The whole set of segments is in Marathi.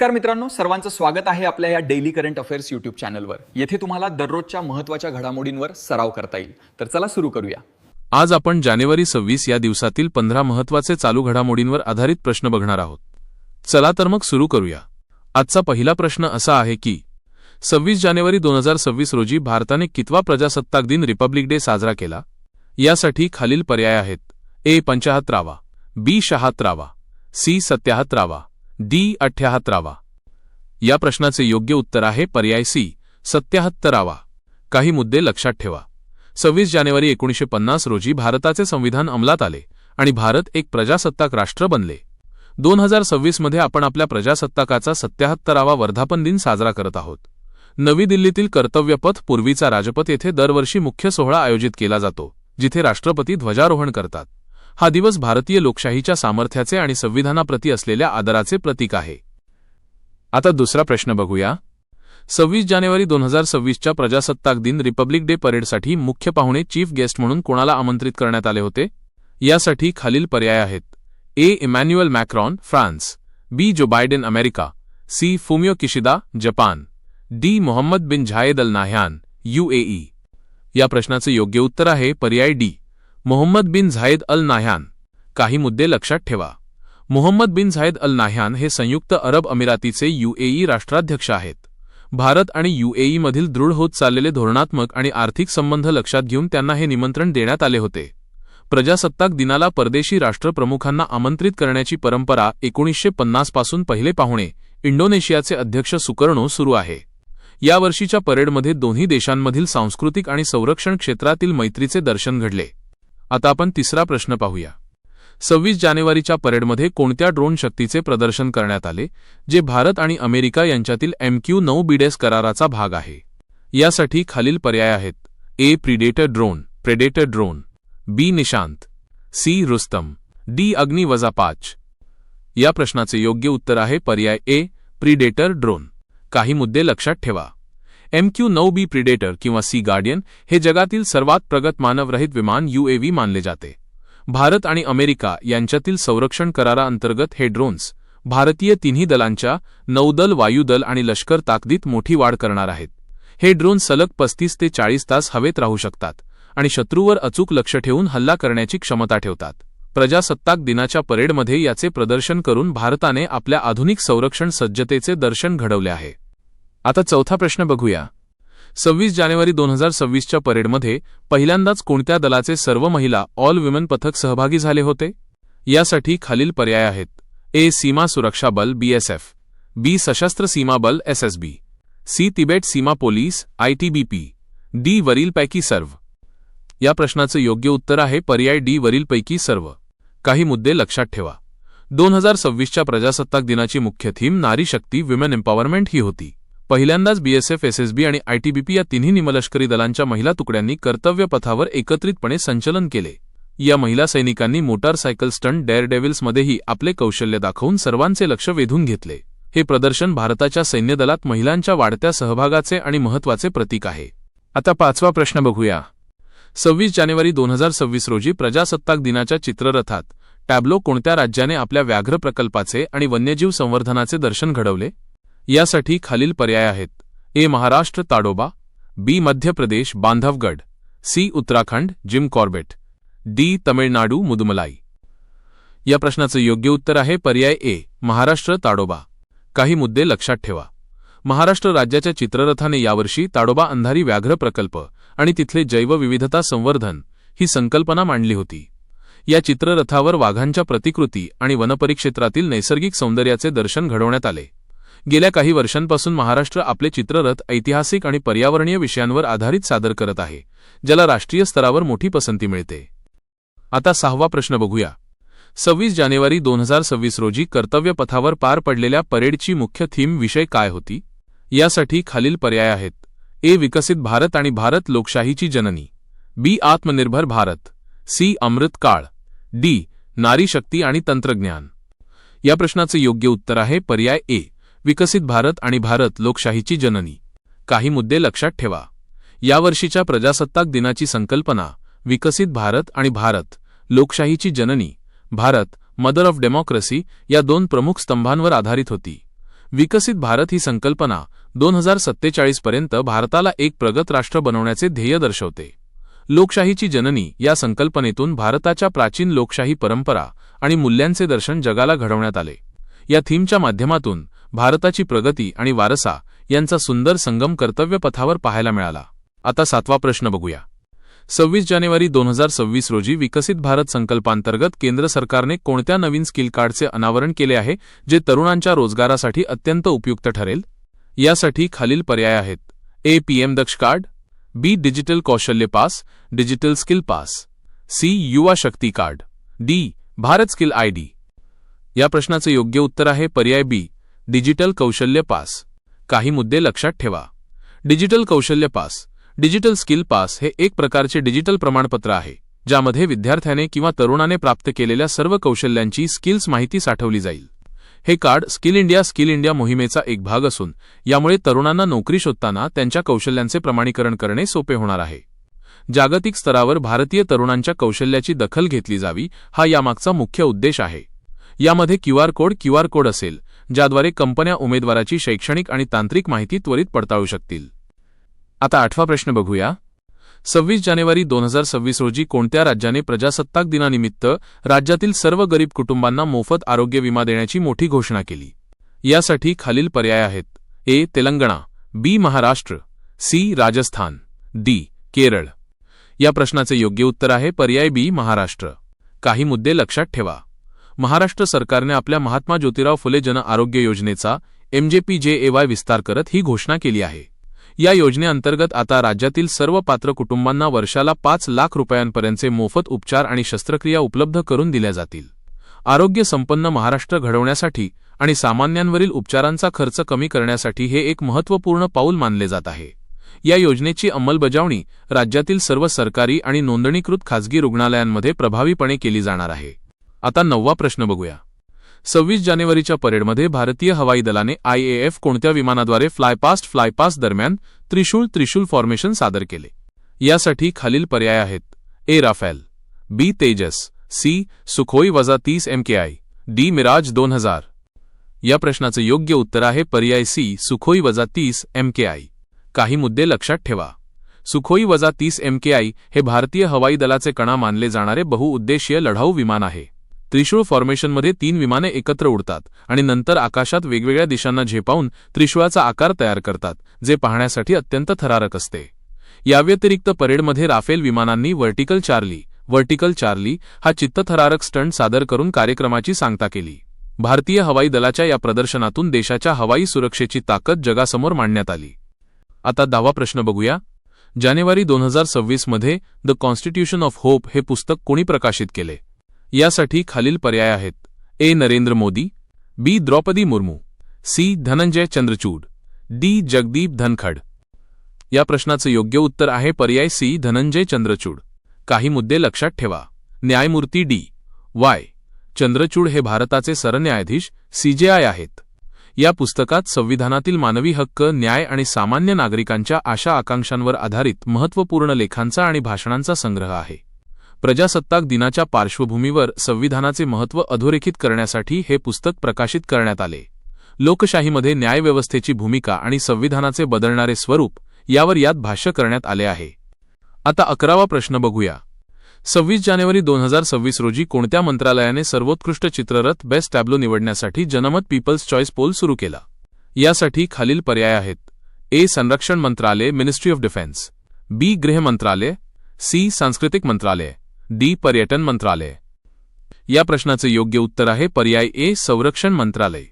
नमस्कार मित्रांनो, सर्वांचं स्वागत आहे आपल्या या डेली करंट अफेअर्स यूट्यूब चॅनलवर। येथे तुम्हाला दररोजच्या महत्त्वाच्या घडामोडींवर सराव करता येईल। तर चला सुरू करूया। आज आपण जानेवारी 26 या दिवसातील 15 महत्त्वाचे चालू घडामोडींवर आधारित प्रश्न बघणार आहोत। चला तर मग सुरू करूया। आजचा पहिला प्रश्न असा आहे की 26 जानेवारी 2026 रोजी भारताने कितवा प्रजासत्ताक दिन रिपब्लिक डे साजरा केला? यासाठी खालील पर्याय आहेत: ए 75वा, बी 76वा, सी 77वा, डी 78वा। या प्रश्नाचे योग्य उत्तर आहे पर्याय सी 77वा। काही मुद्दे लक्षात ठेवा। 26 जानेवारी 1950 रोजी भारताचे संविधान अंमलात आले आणि भारत एक प्रजासत्ताक राष्ट्र बनले। 2026 मध्ये आपण आपल्या प्रजासत्ताकाचा 77वा वर्धापन दिन साजरा करत आहोत। नवी दिल्लीतील कर्तव्यपथ पूर्वीचा राजपथ येथे दरवर्षी मुख्य सोहळा आयोजित केला जातो, जिथे राष्ट्रपती ध्वजारोहण करतात। हा दिवस भारतीय लोकशाहीच्या सामर्थ्याचे आणि संविधानाप्रती असलेल्या आदराचे प्रतीक आहे। आता दुसरा प्रश्न बघूया। 26 जानेवारी 2026च्या प्रजासत्ताक दिन रिपब्लिक डे परेडसाठी मुख्य पाहुणे चीफ गेस्ट म्हणून कोणाला आमंत्रित करण्यात आले होते? यासाठी खालील पर्याय आहेत: A Emmanuel Macron, France, B Joe Biden, America, C Fumio Kishida, Japan, D Mohammed bin Zayed Al Nahyan, UAE। या प्रश्नाचे योग्य उत्तर आहे पर्याय D, Mohammed bin Zayed Al Nahyan. काही मुद्दे लक्षात ठेवा। Mohammed bin Zayed Al Nahyan हे संयुक्त अरब अमिरातीचे UAE राष्ट्राध्यक्ष आहेत। भारत आणि UAE मधील दृढ होत चाललेले धोरणात्मक आणि आर्थिक संबंध लक्षात घेऊन त्यांना हे निमंत्रण देण्यात आले होते। प्रजासत्ताक दिनाला परदेशी राष्ट्रप्रमुखांना आमंत्रित करण्याची परंपरा 1950 पासून पहिले पाहुणे इंडोनेशियाचे अध्यक्ष सुकर्णो सुरू आहे। या वर्षीच्या परेडमध्ये दोन्ही देशांमधील सांस्कृतिक आणि संरक्षण क्षेत्रातील मैत्रीचे दर्शन घडले। आता आपण तिसरा प्रश्न पाहूया। 26 जानेवारीच्या परेडमध्ये कोणत्या ड्रोन शक्तीचे प्रदर्शन करण्यात आले, जे भारत आणि अमेरिका यांच्यातील MQ-9 बीडेस कराराचा भाग आहे? यासाठी खालील पर्याय आहेत: ए प्रिडेटर ड्रोन, बी निशांत, सी रुस्तम, डी अग्नि-5। या प्रश्नाचे योग्य उत्तर आहे पर्याय ए प्रिडेटर ड्रोन। काही मुद्दे लक्षात ठेवा। MQ-9B प्रिडेटर किंवा सी गार्डियन हे जगातील सर्वात प्रगत मानवरहित विमान UAV मानले जाते। भारत आणि अमेरिका यांच्यातील संरक्षण कराराअंतर्गत हे ड्रोन्स भारतीय तिन्ही दलांच्या नौदल, वायुदल आणि लष्कर ताकदीत मोठी वाढ करणार आहेत। हे ड्रोन सलग 35 ते 40 तास हवेत राहू शकतात आणि शत्रूवर अचूक लक्ष ठेवून हल्ला करण्याची क्षमता ठेवतात। प्रजासत्ताक दिनाच्या परेडमध्ये याचे प्रदर्शन करून भारताने आपल्या आधुनिक संरक्षण सज्जतेचे दर्शन घडवले आहे। आता चौथा प्रश्न बघूया। 26 जानेवारी 2026च्या परेडमध्ये पहिल्यांदाच कोणत्या दलाचे सर्व महिला ऑल विमेन पथक सहभागी झाले होते? यासाठी खालील पर्याय आहेत: ए सीमा सुरक्षा बल BSF, बी सशस्त्र सीमा बल SSB, सी तिबेट सीमा पोलीस ITBP, डी वरीलपैकी सर्व। या प्रश्नाचे योग्य उत्तर आहे पर्याय डी वरीलपैकी सर्व। काही मुद्दे लक्षात ठेवा। 2026च्या प्रजासत्ताक दिनाची मुख्य थीम नारी शक्ती, विमेन एम्पॉवरमेंट ही होती। पहिल्यांदाच BSF, SSB आणि ITBP या तिन्ही निमलष्करी दलांच्या महिला तुकड्यांनी कर्तव्य पथावर एकत्रितपणे संचलन केले। या महिला सैनिकांनी मोटारसायकल स्टंट डेअरडेव्हिल्समध्येही आपले कौशल्य दाखवून सर्वांचे लक्ष वेधून घेतले। हे प्रदर्शन भारताच्या सैन्यदलात महिलांच्या वाढत्या सहभागाचे आणि महत्त्वाचे प्रतीक आहे। आता पाचवा प्रश्न बघूया। 26 जानेवारी 2026 रोजी प्रजासत्ताक दिनाच्या चित्ररथात टॅब्लो कोणत्या राज्याने आपल्या व्याघ्र प्रकल्पाचे आणि वन्यजीव संवर्धनाचे दर्शन घडवले? यासाठी खालील पर्याय आहेत: ए Maharashtra Tadoba, B Madhya Pradesh Bandhavgarh, C Uttarakhand Jim Corbett, D Tamil Nadu Mudumalai. या प्रश्नाचे योग्य उत्तर आहे पर्याय ए महाराष्ट्र ताडोबा। काही मुद्दे लक्षात ठेवा। महाराष्ट्र राज्याच्या चित्ररथाने यावर्षी ताडोबा अंधारी व्याघ्र प्रकल्प आणि तिथले जैवविविधता संवर्धन ही संकल्पना मांडली होती। या चित्ररथावर वाघांच्या प्रतिकृती आणि वनपरिक्षेत्रातील नैसर्गिक सौंदर्याचे दर्शन घडवण्यात आले। गेल्या काही वर्षांपासून महाराष्ट्र आपले चित्ररथ ऐतिहासिक आणि पर्यावरणीय विषयांवर आधारित सादर करत आहे, ज्याला राष्ट्रीय स्तरावर मोठी पसंती मिळते। आता सहावा प्रश्न बघूया। 26 जानेवारी 2026 रोजी कर्तव्य पथावर पार पडलेल्या परेडची मुख्य थीम विषय काय होती? यासाठी खालील पर्याय आहेत: ए विकसित भारत आणि भारत लोकशाहीची जननी, बी आत्मनिर्भर भारत, सी अमृत काळ, डी नारी शक्ती आणि तंत्रज्ञान। या प्रश्नाचे योग्य उत्तर आहे पर्याय ए विकसित भारत आणि भारत लोकशाहीची जननी। काही मुद्दे लक्षात ठेवा। यावर्षीच्या प्रजासत्ताक दिनाची संकल्पना विकसित भारत आणि भारत लोकशाहीची जननी, भारत मदर ऑफ डेमोक्रेसी या दोन प्रमुख स्तंभांवर आधारित होती। विकसित भारत ही संकल्पना 2047 पर्यंत भारताला एक प्रगत राष्ट्र बनवण्याचे ध्येय दर्शवते. लोकशाहीची जननी या संकल्पनेतून भारताच्या प्राचीन लोकशाही परंपरा आणि मूल्यांचे दर्शन जगाला घडवण्यात आले. या थीमच्या माध्यमातून भारताची प्रगती आणि वारसा यांचा सुंदर संगम कर्तव्यपथावर पाहायला मिळाला. आता 7वा प्रश्न बघूया. 26 जानेवारी 2026 रोजी विकसित भारत संकल्पांतर्गत केंद्र सरकारने कोणत्या नवीन स्किल कार्डचे अनावरण केले आहे जे तरुणांच्या रोजगारासाठी अत्यंत उपयुक्त ठरेल? यासाठी खालील पर्याय आहेत. A. PM Daksh card, B. Digital कौशल्य pass, digital skill pass, C. Yuva Shakti card, D. Bharat skill ID. या प्रश्नाचे योग्य उत्तर आहे पर्याय बी. डिजिटल कौशल्य पास. काही मुद्दे लक्षात ठेवा. डिजिटल कौशल्य पास, डिजिटल स्किल पास हे एक प्रकारचे डिजिटल प्रमाणपत्र आहे ज्यामध्ये विद्यार्थ्याने किंवा तरुणाने प्राप्त केलेल्या सर्व कौशल्यांची स्किल्स माहिती साठवली जाईल. हे कार्ड स्किल इंडिया मोहिमेचा एक भाग असून यामुळे तरुणांना नोकरी शोधताना त्यांच्या कौशल्यांचे प्रमाणीकरण करणे सोपे होणार आहे. जागतिक स्तरावर भारतीय तरुणांच्या कौशल्याची दखल घेतली जावी हा यामागचा मुख्य उद्देश आहे. यामध्ये क्यूआर कोड असेल ज्याद्वारे कंपन्या उमेदवाराची शैक्षणिक आणि तांत्रिक माहिती त्वरित पडताळू शकतील. आता 8वा प्रश्न बघूया. 26 जानेवारी 2026 रोजी कोणत्या राज्याने प्रजासत्ताक दिनानिमित्त राज्यातील सर्व गरीब कुटुंबांना मोफत आरोग्य विमा देण्याची मोठी घोषणा केली? यासाठी खालील पर्याय आहेत. ए. तेलंगणा, बी. महाराष्ट्र, सी. राजस्थान, डी. केरळ. या प्रश्नाचे योग्य उत्तर आहे पर्याय बी. महाराष्ट्र. काही मुद्दे लक्षात ठेवा. महाराष्ट्र सरकारने आपल्या महात्मा ज्योतिराव फुले जन आरोग्य योजनेचा MJPJAY विस्तार करत ही घोषणा केली आहे. या योजनेअंतर्गत आता राज्यातील सर्व पात्र कुटुंबांना वर्षाला 5 लाख रुपयांपर्यंतचे मोफत उपचार आणि शस्त्रक्रिया उपलब्ध करून दिल्या जातील. आरोग्य संपन्न महाराष्ट्र घडवण्यासाठी आणि सामान्यांवरील उपचारांचा खर्च कमी करण्यासाठी हे एक महत्त्वपूर्ण पाऊल मानले जात आहे. या योजनेची अंमलबजावणी राज्यातील सर्व सरकारी आणि नोंदणीकृत खाजगी रुग्णालयांमध्ये प्रभावीपणे केली जाणार आहे. आता 9वा प्रश्न बघूया. 26 जानेवारीच्या परेडमध्ये भारतीय हवाई दलाने IAF कोणत्या विमानाद्वारे फ्लायपास्ट दरम्यान त्रिशूल फॉर्मेशन सादर केले? यासाठी खालील पर्याय आहेत. A. Rafale, B. Tejas, C. Sukhoi -30 MKI, D. Mirage 2000. या प्रश्नाचे योग्य उत्तर आहे पर्याय सी. Sukhoi -30 MKI. काही मुद्दे लक्षात ठेवा. सुखोई -30 MKI हे भारतीय हवाई दलाचे कणा मानले जाणारे बहुउद्देशीय लढाऊ विमान आहे. त्रिशूळ फॉर्मेशनमध्ये 3 विमाने एकत्र उडतात आणि नंतर आकाशात वेगवेगळ्या दिशांना झेपावून त्रिशूळाचा आकार तयार करतात जे पाहण्यासाठी अत्यंत थरारक असते. याव्यतिरिक्त परेडमध्ये राफेल विमानांनी वर्टिकल चार्ली हा चित्तथरारक स्टंट सादर करून कार्यक्रमाची सांगता केली. भारतीय हवाई दलाच्या या प्रदर्शनातून देशाच्या हवाई सुरक्षेची ताकद जगासमोर मांडण्यात आली. आता 10वा प्रश्न बघूया. जानेवारी 2026 मध्ये द कॉन्स्टिट्यूशन ऑफ होप हे पुस्तक कोणी प्रकाशित केले? यासाठी खालील पर्याय आहेत. ए. नरेंद्र मोदी, बी. द्रौपदी मुर्मू, सी. धनंजय चंद्रचूड, डी. जगदीप धनखड. या प्रश्नाचे योग्य उत्तर आहे पर्याय सी. धनंजय चंद्रचूड. काही मुद्दे लक्षात ठेवा. न्यायमूर्ती डी. वाय. चंद्रचूड हे भारताचे सरन्यायाधीश CJI आहेत. या पुस्तकात संविधानातील मानवी हक्क, न्याय आणि सामान्य नागरिकांच्या आशा आकांक्षांवर आधारित महत्त्वपूर्ण लेखांचा आणि भाषणांचा संग्रह आहे. प्रजासत्ताक दिनाच्या पार्श्वभूमीवर संविधानाचे महत्त्व अधोरेखित करण्यासाठी हे पुस्तक प्रकाशित करण्यात आले. लोकशाहीमध्ये न्यायव्यवस्थेची भूमिका आणि संविधानाचे बदलणारे स्वरूप यावर यात भाष्य करण्यात आले आहे. आता 11वा प्रश्न बघूया. 26 जानेवारी 2026 रोजी कोणत्या मंत्रालयाने सर्वोत्कृष्ट चित्ररथ बेस्ट टॅब्लो निवडण्यासाठी जनमत पीपल्स चॉईस पोल सुरू केला? यासाठी खालील पर्याय आहेत. ए. संरक्षण मंत्रालय मिनिस्ट्री ऑफ डिफेन्स, बी. गृह मंत्रालय, सी. सांस्कृतिक मंत्रालय, डी. पर्यटन मंत्रालय. या प्रश्नाचे योग्य उत्तर आहे पर्याय ए. संरक्षण मंत्रालय.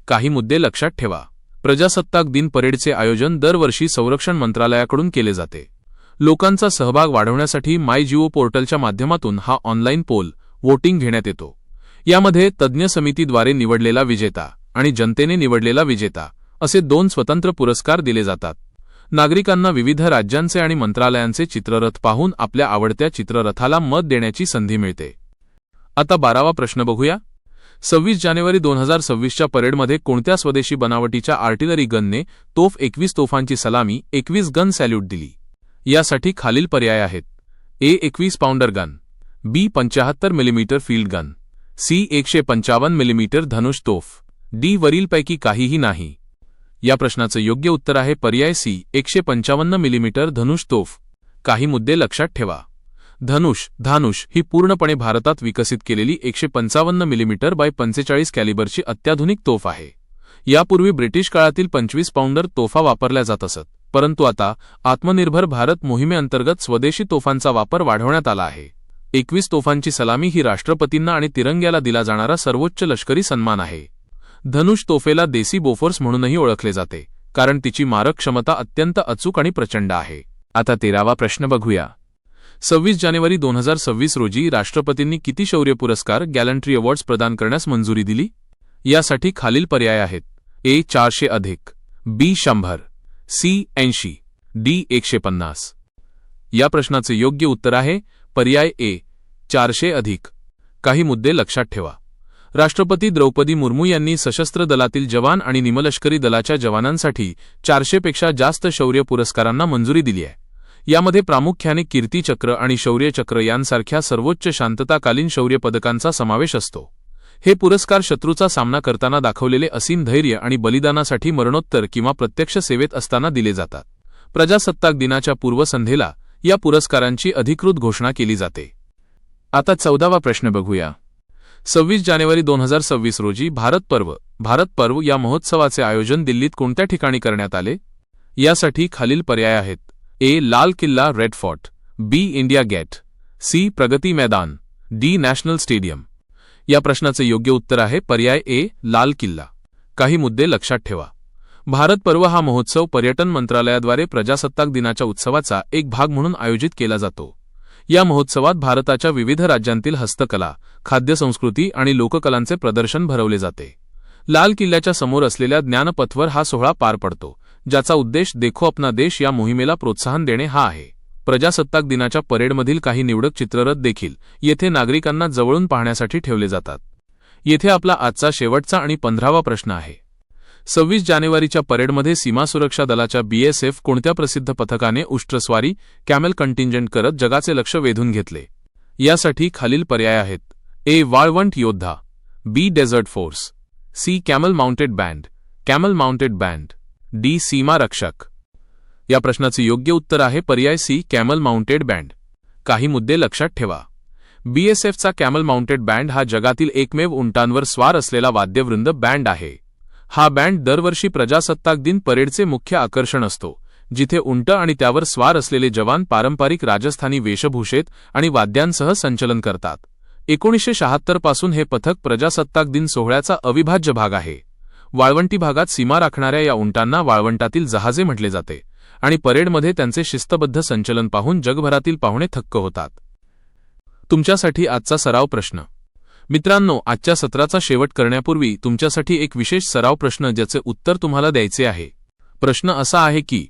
काही मुद्दे लक्षात ठेवा. प्रजासत्ताक दिन परेडचे आयोजन दरवर्षी संरक्षण मंत्रालयाकडून केले जाते. लोकांचा सहभाग वाढवण्यासाठी MyGov पोर्टलच्या माध्यमातून हा ऑनलाईन पोल वोटिंग घेण्यात येतो. यामध्ये तज्ज्ञ समितीद्वारे निवडलेला विजेता आणि जनतेने निवडलेला विजेता असे 2 स्वतंत्र पुरस्कार दिले जातात. नागरिकांना विविध राज्यांचे आणि मंत्रालयांचे चित्ररथ पाहून आपल्या आवडत्या चित्ररथाला मत देण्याची संधी मिळते. आता 12वा प्रश्न बघूया. 26 जानेवारी 2026च्या परेडमध्ये कोणत्या स्वदेशी बनावटीच्या आर्टिलरी गनने तोफ 21 तोफांची सलामी 21 गन सॅल्यूट दिली? यासाठी खालील पर्याय आहेत. A. 21 pounder gun, B. 75 millimetre field gun, C. 155 millimetre Dhanush तोफ, डी. वरीलपैकी काहीही नाही. या प्रश्नाचं योग्य उत्तर आहे पर्याय सी 155 मिलीमीटर धनुष तोफ. काही मुद्दे लक्षात ठेवा. धानुष ही पूर्णपणे भारतात विकसित केलेली 155 मिलीमीटर बाय 45 कॅलिबरची अत्याधुनिक तोफ आहे. यापूर्वी ब्रिटिश काळातील 25 पाऊंडर तोफा वापरल्या जात असत, परंतु आता आत्मनिर्भर भारत मोहिमेअंतर्गत स्वदेशी तोफांचा वापर वाढवण्यात आला आहे. 21 तोफांची सलामी ही राष्ट्रपतींना आणि तिरंग्याला दिला जाणारा सर्वोच्च लष्करी सन्मान आहे. धनुष तोफेला देसी बोफोर्स म्हणूनही ओळखले जाते, कारण तिची मारक क्षमता अत्यंत अचूक आणि प्रचंड आहे. आता 13वा प्रश्न बघूया. 26 जानेवारी 2026 रोजी राष्ट्रपतींनी किती शौर्य पुरस्कार गॅलंट्री अवॉर्ड्स प्रदान करण्यास मंजुरी दिली? यासाठी खालील पर्याय आहेत. ए 400 अधिक, बी 100, सी 80, डी 150. या प्रश्नाचे योग्य उत्तर आहे पर्याय ए 400 अधिक. काही मुद्दे लक्षात ठेवा. राष्ट्रपती द्रौपदी मुर्मू यांनी सशस्त्र दलातील जवान आणि निमलष्करी दलाच्या जवानांसाठी 400 पेक्षा जास्त शौर्य पुरस्कारांना मंजुरी दिली आहे. यामध्ये प्रामुख्याने कीर्ती चक्र आणि शौर्य चक्र यांसारख्या सर्वोच्च शांतताकालीन शौर्य पदकांचा समावेश असतो. हे पुरस्कार शत्रूचा सामना करताना दाखवलेले असीम धैर्य आणि बलिदानासाठी मरणोत्तर किंवा प्रत्यक्ष सेवेत असताना दिले जातात. प्रजासत्ताक दिनाच्या पूर्वसंध्येला या पुरस्कारांची अधिकृत घोषणा केली जाते. आता 14वा प्रश्न बघूया. 26 जानेवारी 2026 रोजी भारत पर्व या महोत्सवाचे आयोजन दिल्लीत कोणत्या ठिकाणी करण्यात आले? यासाठी खालील पर्याय आहेत. ए लाल किल्ला रेड फोर्ट, बी इंडिया गेट, सी प्रगती मैदान, डी नॅशनल स्टेडियम. या प्रश्नाचे योग्य उत्तर आहे पर्याय ए लाल किल्ला. काही मुद्दे लक्षात ठेवा. भारत पर्व हा महोत्सव पर्यटन मंत्रालयाद्वारे प्रजासत्ताक दिनाच्या उत्सवाचा एक भाग म्हणून आयोजित केला जातो. या महोत्सवात भारताच्या विविध राज्यांतील हस्तकला, खाद्यसंस्कृती आणि लोककलांचे प्रदर्शन भरवले जाते. लाल किल्ल्याच्या समोर असलेल्या ज्ञानपथवर हा सोहळा पार पडतो, ज्याचा उद्देश देखो अपना देश या मोहिमेला प्रोत्साहन देणे हा आहे. प्रजासत्ताक दिनाच्या परेडमधील काही निवडक चित्ररथ देखील येथे नागरिकांना जवळून पाहण्यासाठी ठेवले जातात. येथे आपला आजचा शेवटचा आणि 15वा प्रश्न आहे. 26 जानेवारीच्या परेडमध्ये सीमा सुरक्षा दलाच्या BSF कोणत्या प्रसिद्ध पथकाने उष्ट्रस्वारी कॅमेल कंटिंजंट करत जगाचे लक्ष वेधून घेतले? यासाठी खालील पर्याय आहेत. ए वाळवंट योद्धा, B desert force, C camel mounted band, D सीमा रक्षक. या प्रश्नाचे योग्य उत्तर आहे पर्याय सी कॅमल माउंटेड बँड. काही मुद्दे लक्षात ठेवा. BSFचा कॅमल माउंटेड बँड हा जगातील एकमेव उंटांवर स्वार असलेला वाद्यवृंद बँड आहे. हा बँड दरवर्षी प्रजासत्ताक दिन परेडचे मुख्य आकर्षण असतो, जिथे उंट आणि त्यावर स्वार असलेले जवान पारंपरिक राजस्थानी वेशभूषेत आणि वाद्यांसह संचलन करतात. 1976 पासून हे पथक प्रजासत्ताक दिन सोहळ्याचा अविभाज्य भाग आहे. वाळवंटी भागात सीमा राखणाऱ्या या उंटांना वाळवंटातील जहाजे म्हटले जाते आणि परेडमध्ये त्यांचे शिस्तबद्ध संचलन पाहून जगभरातील पाहुणे थक्क होतात. तुमच्यासाठी आजचा सराव प्रश्न. मित्रांनो, आजच्या सत्राचा शेवट करण्यापूर्वी तुमच्यासाठी एक विशेष सराव प्रश्न ज्याचे उत्तर तुम्हाला द्यायचे आहे. प्रश्न असा आहे की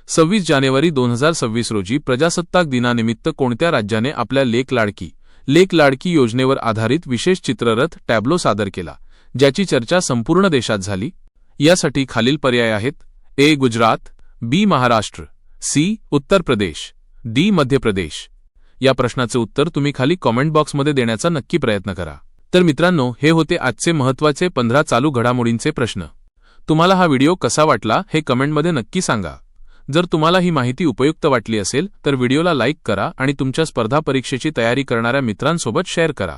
26 जानेवारी 2026 रोजी प्रजासत्ताक दिनानिमित्त कोणत्या राज्याने आपल्या लेक लाडकी योजनेवर आधारित विशेष चित्ररथ टॅब्लो सादर केला, ज्याची चर्चा संपूर्ण देशात झाली? यासाठी खालील पर्याय आहेत. ए गुजरात, बी महाराष्ट्र, सी उत्तर प्रदेश, डी मध्य प्रदेश. या प्रश्नाचे उत्तर तुम्ही खाली कॉमेंट बॉक्समध्ये देण्याचा नक्की प्रयत्न करा. तर मित्रांनो, हे होते आजचे महत्त्वाचे 15 चालू घडामोडींचे प्रश्न. तुम्हाला हा व्हिडिओ कसा वाटला हे कमेंटमध्ये नक्की सांगा. जर तुम्हाला ही माहिती उपयुक्त वाटली असेल तर व्हिडिओला लाईक करा आणि तुमच्या स्पर्धा परीक्षेची तयारी करणाऱ्या मित्रांसोबत शेअर करा.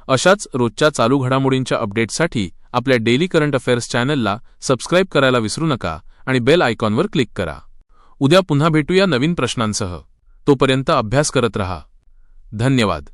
अशाच रोजच्या चालू घडामोडींच्या अपडेट्ससाठी आपल्या डेली करंट अफेअर्स चॅनलला सबस्क्राईब करायला विसरू नका आणि बेल आयकॉनवर क्लिक करा. उद्या पुन्हा भेटूया नवीन प्रश्नांसह. तोपर्यंत अभ्यास करत रहा. धन्यवाद.